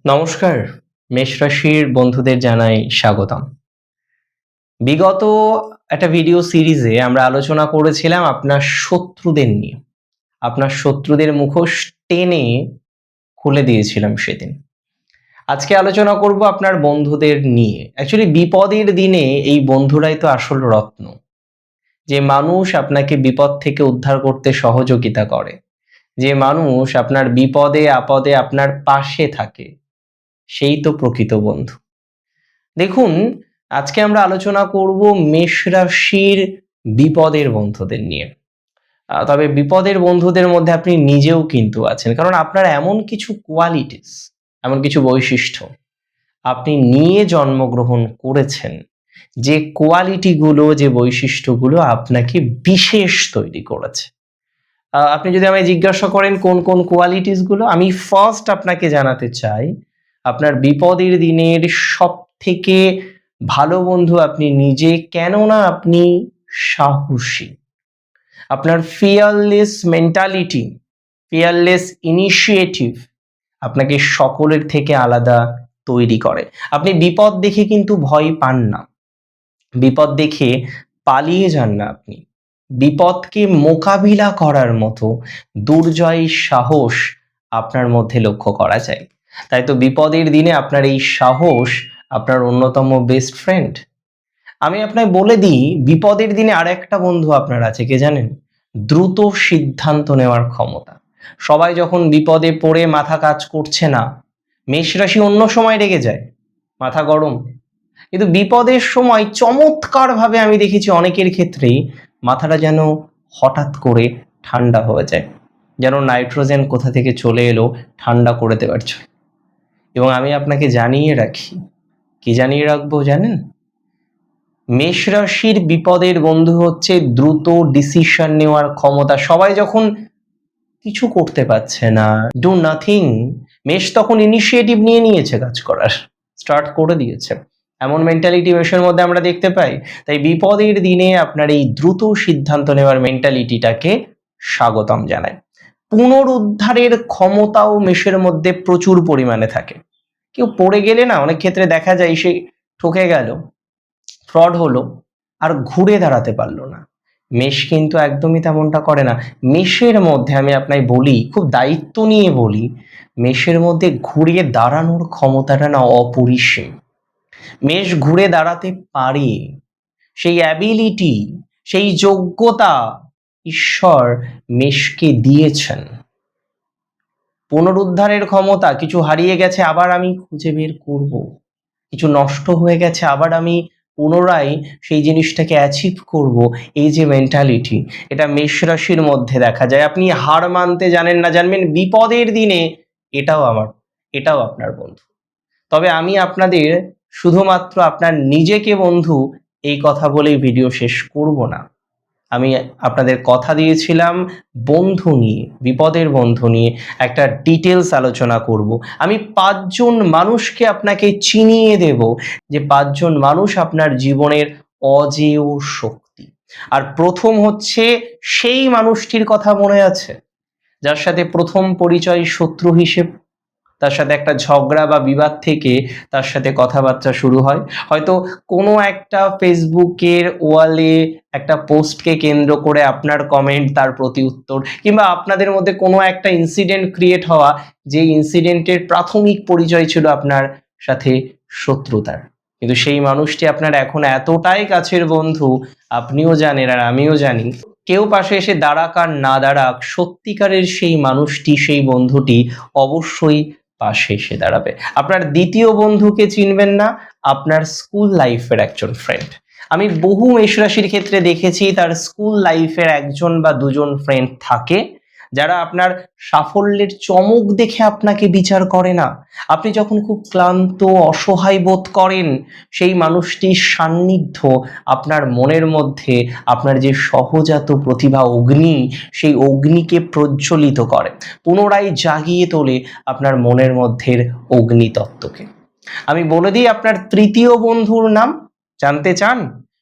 নমস্কার, মেষ রাশির বন্ধুদের জানাই স্বাগতম। বিগত একটা ভিডিও সিরিজে আমরা আলোচনা করেছিলাম আপনার শত্রুদের নিয়ে। আপনার শত্রুদের মুখোশ টেনে খুলে দিয়েছিলাম সেদিন। আজকে আলোচনা করব আপনার বন্ধুদের নিয়ে। অ্যাকচুয়ালি বিপদের দিনে এই বন্ধুরাই তো আসল রত্ন। যে মানুষ আপনাকে বিপদ থেকে উদ্ধার করতে সহযোগিতা করে, যে মানুষ আপনার বিপদে আপদে আপনার পাশে থাকে, সেই তো প্রকৃত বন্ধু। দেখুন, আজকে আমরা আলোচনা করব মেষ রাশির বিপদের বন্ধুদের নিয়ে। তবে বিপদের বন্ধুদের মধ্যে আপনি নিজেও কিন্তু আছেন, কারণ আপনার এমন কিছু কোয়ালিটিস, এমন কিছু বৈশিষ্ট্য আপনি নিয়ে জন্মগ্রহণ করেছেন, যে কোয়ালিটিগুলো, যে বৈশিষ্ট্যগুলো আপনাকে বিশেষ তৈরি করেছে। আপনি যদি আমায় জিজ্ঞাসা করেন কোন কোন কোয়ালিটিস গুলো, আমি ফার্স্ট আপনাকে জানাতে চাই আপনার বিপদের দিনের সব থেকে ভালো বন্ধু আপনি নিজে, কেননা আপনি সাহসী। আপনার ফিয়ারলেস মেন্টালিটি, ফিয়ারলেস ইনিশিয়েটিভ আপনাকে সকলের থেকে আলাদা তৈরি করে। আপনি বিপদ দেখে কিন্তু ভয় পান না, বিপদ দেখে পালিয়ে যান না, আপনি বিপদকে মোকাবিলা করার মতো দুর্জয় সাহস আপনার মধ্যে লক্ষ্য করা যায়। তাই তো বিপদের দিনে আপনার এই সাহস আপনার অন্যতম বেস্ট ফ্রেন্ড। আমি আপনাকে বলে দিই, বিপদের দিনে আর একটা বন্ধু আপনার আছে, কে জানেন? দ্রুত সিদ্ধান্ত নেওয়ার ক্ষমতা। সবাই যখন বিপদে পড়ে মাথা কাজ করছে না, মেষ রাশি অন্য সময় রেগে যায়, মাথা গরম, কিন্তু বিপদের সময় চমৎকারভাবে আমি দেখেছি অনেকের ক্ষেত্রেই মাথাটা যেন হঠাৎ করে ঠান্ডা হয়ে যায়, যেন নাইট্রোজেন কোথা থেকে চলে এলো ঠান্ডা করে দেওয়ার জন্য। এবং আমি আপনাকে জানিয়ে রাখি, কি জানিয়ে রাখবো জানেন? মেষ রাশির বিপদের বন্ধু হচ্ছে দ্রুত ডিসিশন নেওয়ার ক্ষমতা। সবাই যখন কিছু করতে পারছে না, ডু নাথিং, মেষ তখন ইনিশিয়েটিভ নিয়ে নিয়েছে, কাজ করার স্টার্ট করে দিয়েছে। এমন মেন্টালিটি মেষের মধ্যে আমরা দেখতে পাই। তাই বিপদের দিনে আপনার এই দ্রুত সিদ্ধান্ত নেওয়ার মেন্টালিটিটাকে স্বাগতম জানায়। পুনরুদ্ধারের ক্ষমতাও মেষের মধ্যে প্রচুর পরিমাণে থাকে। কেউ পড়ে গেলে না, অনেক ক্ষেত্রে দেখা যায় সে ঠকে গেল, ফ্রড হলো, আর ঘুরে দাঁড়াতে পারলো না। মেষ কিন্তু একদমই তেমনটা করে না। মেষের মধ্যে আমি আপনাকে বলি, খুব দায়িত্ব নিয়ে বলি, মেষের মধ্যে ঘুরিয়ে দাঁড়ানোর ক্ষমতাটা না অপরিসীম। মেষ ঘুরে দাঁড়াতে পারে, সেই অ্যাবিলিটি, সেই যোগ্যতা ঈশ্বর মেষকে দিয়েছেন। পুনরুদ্ধারের ক্ষমতা, কিছু হারিয়ে গেছে আবার আমি খুঁজে বের করব, কিছু নষ্ট হয়ে গেছে আবার আমি পুনরায় সেই জিনিসটাকে অ্যাচিভ করব, এই যে মেন্টালিটি, এটা মেষ রাশির মধ্যে দেখা যায়। আপনি হার মানতে জানেন না, জানবেন বিপদের দিনে এটাও আপনার বন্ধু। তবে আমি আপনাদের শুধুমাত্র আপনার নিজেকে বন্ধু এই কথা বলেই ভিডিও শেষ করব না। আমি আপনাদের কথা দিয়েছিলাম বন্ধু নিয়ে, বিপদের বন্ধু নিয়ে একটা ডিটেলস আলোচনা করব। আমি 5 জন মানুষকে আপনাকে চিনিয়ে দেব, যে 5 জন মানুষ আপনার জীবনের অজেয় শক্তি। আর প্রথম হচ্ছে সেই মানুষটির কথা মনে আছে যার সাথে প্রথম পরিচয় শত্রু হিসেবে, তার সাথে একটা ঝগড়া বা বিবাদ থেকে তার সাথে কথাবার্তা শুরু হয়, হয়তো কোনো একটা ফেসবুকের ওয়ালে একটা পোস্টকে কেন্দ্র করে আপনার কমেন্ট, তার প্রতি উত্তর, কিংবা আপনাদের মধ্যে কোনো একটা ইনসিডেন্ট ক্রিয়েট হওয়া, যে ইনসিডেন্টের প্রাথমিক পরিচয় ছিল আপনার সাথে শত্রুতার, কিন্তু সেই মানুষটি আপনার এখন এতটাই কাছের বন্ধু, আপনিও জানেন আর আমিও জানি। কেউ পাশে এসে দাঁড়াক আর না দাঁড়াক, সত্যিকারের সেই মানুষটি, সেই বন্ধুটি অবশ্যই পাশে এসে দাঁড়াবে। আপনার দ্বিতীয় বন্ধুকে চিনবেন না? আপনার স্কুল লাইফের একজন ফ্রেন্ড। আমি বহু মেষ রাশির ক্ষেত্রে দেখেছি তার স্কুল লাইফের একজন বা দুজন ফ্রেন্ড থাকে, যারা আপনার সাফল্যের চমক দেখে আপনাকে বিচার করে না। আপনি যখন খুব ক্লান্ত, অসহায় বোধ করেন, সেই মানুষটির সান্নিধ্য আপনার মনের মধ্যে আপনার যে সহজাত প্রতিভা অগ্নি, সেই অগ্নিকে প্রজ্বলিত করে, পুনরায় জাগিয়ে তোলে আপনার মনের মধ্যের অগ্নিতত্ত্বকে। আমি বলে দিই আপনার তৃতীয় বন্ধুর নাম, জানতে চান?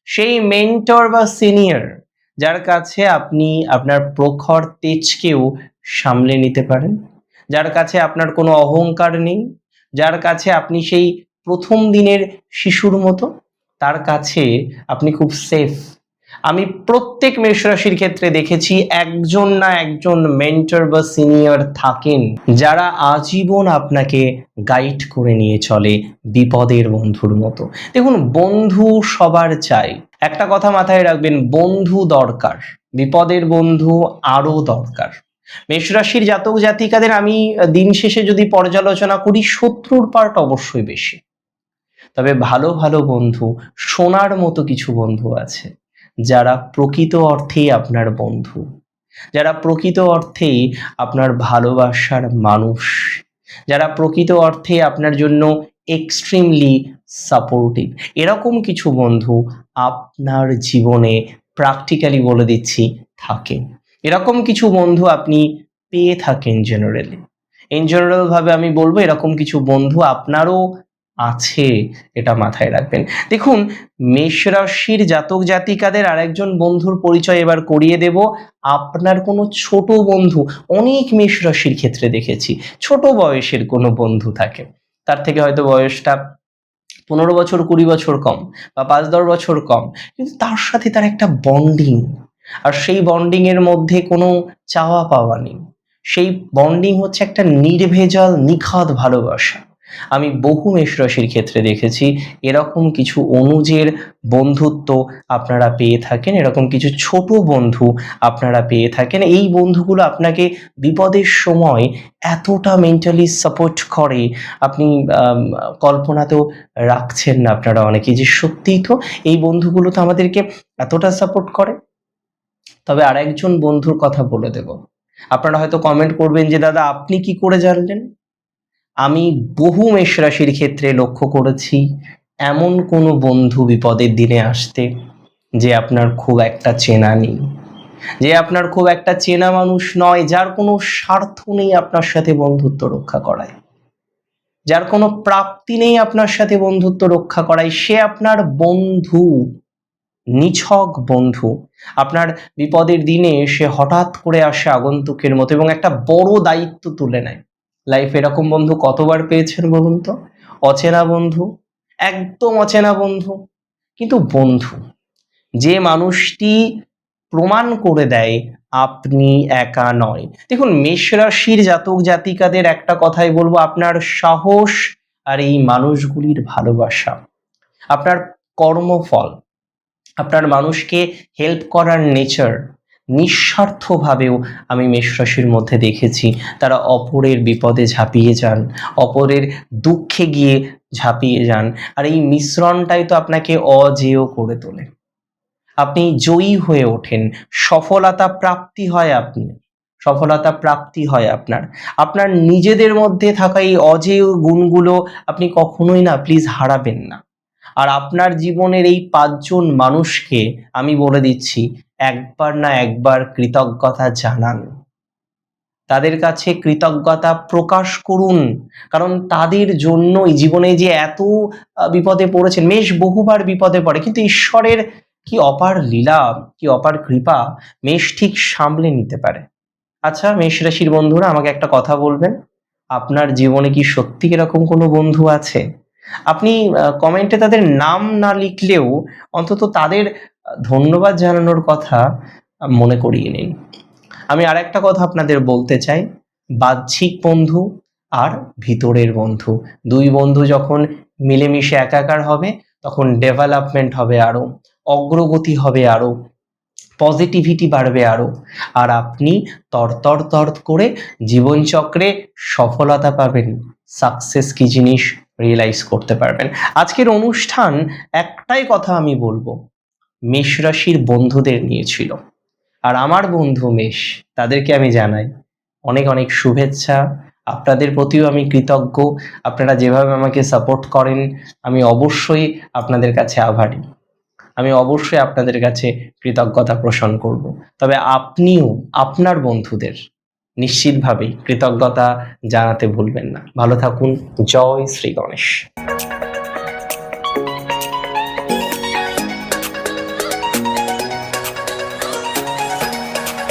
সেই মেন্টর বা সিনিয়র, যার কাছে আপনি আপনার প্রখর তেজকেও সামলে নিতে পারেন, যার কাছে আপনার কোনো অহংকার নেই, যার কাছে আপনি সেই প্রথম দিনের শিশুর মতো, তার কাছে আপনি খুব সেফ। আমি প্রত্যেক মেষ রাশির ক্ষেত্রে দেখেছি একজন না একজন মেন্টর বা সিনিয়র থাকেন, যারা আজীবন আপনাকে গাইড করে নিয়ে চলে বিপদের বন্ধুর মতো। দেখুন, বন্ধু সবার চাই, একটা কথা মাথায় রাখবেন, বন্ধু দরকার, বিপদের বন্ধু আরো দরকার। মেষ রাশির জাতক জাতিকাদের আমি দিন শেষে যদি পর্যালোচনা করি, শত্রুর পার্ট অবশ্যই বেশি, তবে ভালো ভালো বন্ধু, সোনার মতো কিছু বন্ধু আছে, যারা প্রকৃত অর্থেই আপনার বন্ধু, যারা প্রকৃত অর্থেই আপনার ভালোবাসার মানুষ, যারা প্রকৃত অর্থে আপনার জন্য এক্সট্রিমলি সাপোর্টিভ। এরকম কিছু বন্ধু আপনার জীবনে প্র্যাকটিক্যালি বলে দিচ্ছি থাকে। এরকম কিছু বন্ধু আপনি পেয়ে থাকেন জেনারেলি। ইন জেনারেল ভাবে আমি বলবো এরকম কিছু বন্ধু আপনারও আছে, এটা মাথায় রাখবেন। দেখুন, মেষ রাশির জাতক জাতিকাদের আরেকজন বন্ধুর পরিচয় এবার করিয়ে দেব। আপনার কোনো ছোট বন্ধু, অনেক মেষ রাশির ক্ষেত্রে দেখেছি ছোট বয়সের কোনো বন্ধু থাকে, তার থেকে হয়তো বয়সটা 15 বছর 20 বছর কম বা 5-10 বছর কম, কিন্তু তার সাথে তার একটা বন্ডিং, আর সেই বন্ডিং এর মধ্যে কোনো চাওয়া পাওয়া নেই, সেই বন্ডিং হচ্ছে একটা নির্ভেজাল নিখাদ ভালোবাসা। আমি বহু মেষ রাশির ক্ষেত্রে দেখেছি এরকম কিছু অনুজের বন্ধুত্ব আপনারা পেয়ে থাকেন, এরকম কিছু ছোট বন্ধু আপনারা পেয়ে থাকেন। এই বন্ধুগুলো আপনাকে বিপদের সময় এতটা মেন্টালি সাপোর্ট করে, আপনি কল্পনাতেও রাখছেন না আপনারা অনেকে, যে সত্যিই তো এই বন্ধুগুলো তো আমাদেরকে এতটা সাপোর্ট করে। তবে আরেকজন বন্ধুর কথা বলে দেব। আপনারা হয়তো কমেন্ট করবেন যে দাদা আপনি কি করে জানলেন? আমি বহু মেষ রাশির ক্ষেত্রে লক্ষ্য করেছি এমন কোনো বন্ধু বিপদের দিনে আসতে যে আপনার খুব একটা চেনা নেই, যে আপনার খুব একটা চেনা মানুষ নয়, যার কোনো স্বার্থ নেই আপনার সাথে বন্ধুত্ব রক্ষা করায়, যার কোনো প্রাপ্তি নেই আপনার সাথে বন্ধুত্ব রক্ষা করায়, সে আপনার বন্ধু, নিছক বন্ধু। আপনার বিপদের দিনে সে হঠাৎ করে আসে আগন্তুকের মতো এবং একটা বড় দায়িত্ব তুলে নেয়। লাইফে এরকম বন্ধু কতবার পেয়েছেন বলুন তো? অচেনা বন্ধু, একদম অচেনা বন্ধু, কিন্তু বন্ধু, যে মানুষটি প্রমাণ করে দেয় আপনি একা নয়। দেখুন, মেষ রাশির জাতক জাতিকাদের একটা কথাই বলবো, আপনার সাহস আর এই মানুষগুলির ভালোবাসা, আপনার কর্মফল, আপনার মানুষকে হেল্প করার নেচার, নিঃস্বার্থভাবেও আমি মেষ রাশির মধ্যে দেখেছি তারা অপরের বিপদে ঝাঁপিয়ে যান, অপরের দুঃখে গিয়ে ঝাঁপিয়ে যান, আর এই মিশ্রণটাই তো আপনাকে অজেয় করে তোলে। আপনি জয়ী হয়ে ওঠেন, সফলতা প্রাপ্তি হয়, আপনি সফলতা প্রাপ্তি হয় আপনার। আপনার নিজেদের মধ্যে থাকা এই অজেয় গুণগুলো আপনি কখনোই না প্লিজ হারাবেন না। আর আপনার জীবনের এই 5 জন মানুষকে আমি বলে দিচ্ছি, একবার না একবার কৃতজ্ঞতা জানান, তাদের কাছে কৃতজ্ঞতা প্রকাশ করুন, কারণ তাদের জন্যই জীবনে যে এত বিপদে পড়েছেন। মেষ বহুবার বিপদে পড়ে, কিন্তু ঈশ্বরের কি অপার লীলা, কি অপার কৃপা, মেষ ঠিক সামলে নিতে পারে। আচ্ছা মেষ রাশির বন্ধুরা, আমাকে একটা কথা বলবেন, আপনার জীবনে কি সত্যি এরকম কোনো বন্ধু আছে? আপনি কমেন্টে তাদের নাম না লিখলেও অন্তত তাদের ধন্যবাদ জানানোর কথা মনে করিয়ে নিন। আমি আরেকটা কথা আপনাদের বলতে চাই, বাহ্যিক বন্ধু আর ভিতরের বন্ধু, দুই বন্ধু যখন মিলেমিশে একাকার হবে তখন ডেভেলপমেন্ট হবে আরো, অগ্রগতি হবে আরো, পজিটিভিটি বাড়বে আরো, আর আপনি তরতর তর করে জীবনচক্রে সফলতা পাবেন, সাকসেস কি জিনিস রিয়েলাইজ করতে পারবেন। আজকের অনুষ্ঠান একটাই কথা আমি বলবো, মেষ রাশির বন্ধুদের নিয়ে ছিল, আর আমার বন্ধু মেষ, তাদেরকে আমি জানাই অনেক অনেক শুভেচ্ছা। আপনাদের প্রতিও আমি কৃতজ্ঞ, আপনারা যেভাবে আমাকে সাপোর্ট করেন আমি অবশ্যই আপনাদের কাছে আভারী, আমি অবশ্যই আপনাদের কাছে কৃতজ্ঞতা পোষণ করব। তবে আপনিও আপনার বন্ধুদের নিশ্চিতভাবেই কৃতজ্ঞতা জানাতে ভুলবেন না। ভালো থাকুন। জয় শ্রী গণেশ।